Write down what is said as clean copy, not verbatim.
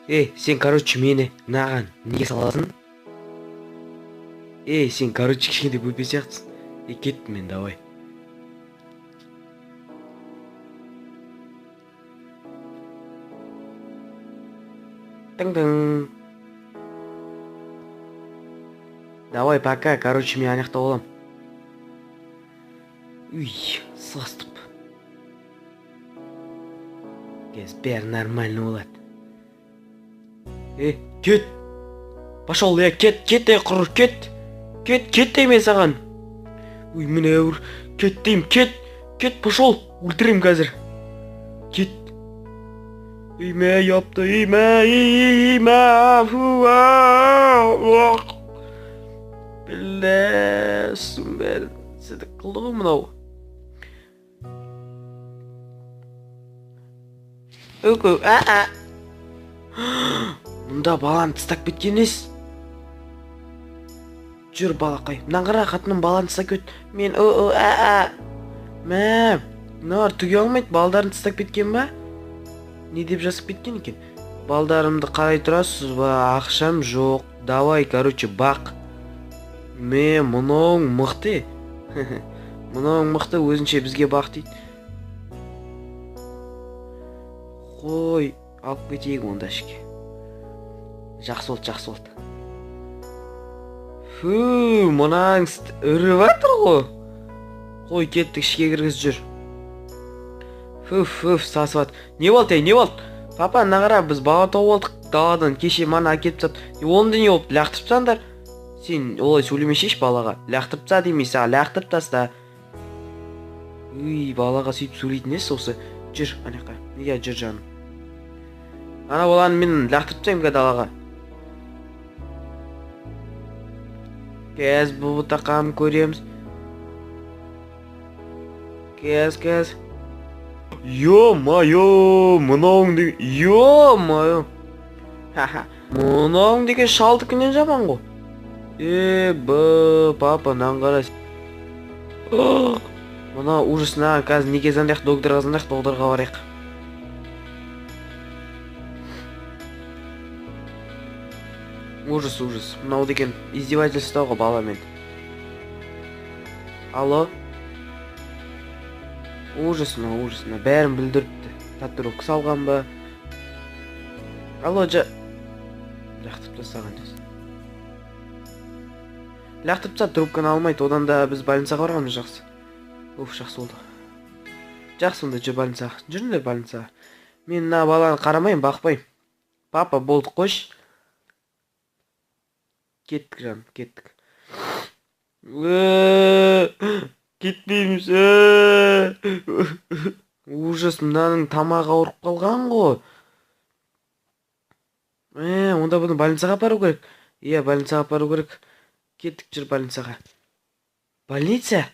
Сен, короче, мені мынаған неге саласың? Сен, короче, кішкентай бөпе сияқтысың. Кеттім мен, давай. Тың-тың. Давай, пока, короче, мен анақта болам. Состып. Кез, бәрі нормально болады. Кет. Пошел, кет, құр, кет. Кет дейм мен саған. Міне әуір, кет дейм, кет, пошел, өлтірем қазір. Кет. Мә, япты, мә, Білі, сүмбәр, сәдік қылды ғой мұнау. Өкі, Мұнда баланы тыстап кеткен ес. Жүр, балақай. Мұнан қара қатының баланы тыстап кет. Мен, Мә, мұналар түге алмайды, балдарын тыстап кеткен ба? Не деп жасып кеткен екен? Балдарымды қарай тұрасыз ба? Ақшам жоқ. Давай, короче, бақ. Мә, мұның мықты. Мұның мықты, өзінше бізге бақ дейді. Қой, алып кетейік онда ішке. Жақсы болды. Мұнаң үріп атыр ғой. Қой, кеттік, ішке кіргіз жүр. Сасып ат. Не болды? Папа, нағара, біз бала тауып алдық даладан, кеше мана әкетіп сат. Онды не болып, лақтырып сандар? Сен олай сөйлемешеш балаға. Лақтырып са демейсі, лақтырып таста. Балаға сөйтіп сөйлейтін ес осы. Жүр, анаққа. Неге жүр жаным? Ана баланы мен лақтырып тастаймын далаға. Кез, бұл тақам көреміз. Кез. Ё-майо, мұнауың деген... Ё-майо. Мұнауың деген шалдыкінен жаман ғой. Папа, наңғара. Мұна ужасына, қазір неге зандайық, докторға барайық. Ужас. Мұнау деген издевательство ғой баламен. Алло? Ужасына. Бәрін бүлдіріпті. Татуировка салған ба? Алло, лақтырып тастаған жас. Лақтырып тастап трубканы алмайды, одан да біз больницаға барғанымыз жақсы. Жақсы болды. Жақсы, онда жүр больницаға. Жүріңдер больницаға. Мен мына баланы қарамайын, бақпайым. Папа, болды, қош. Кеттік жаным, кеттік. Кетпейміз. Ужас, мынаның тамағы ауырып қалған ғой. Онда бұны больницаға апару керек. Больницаға апару керек. Кеттік, жүр больницаға. Больница?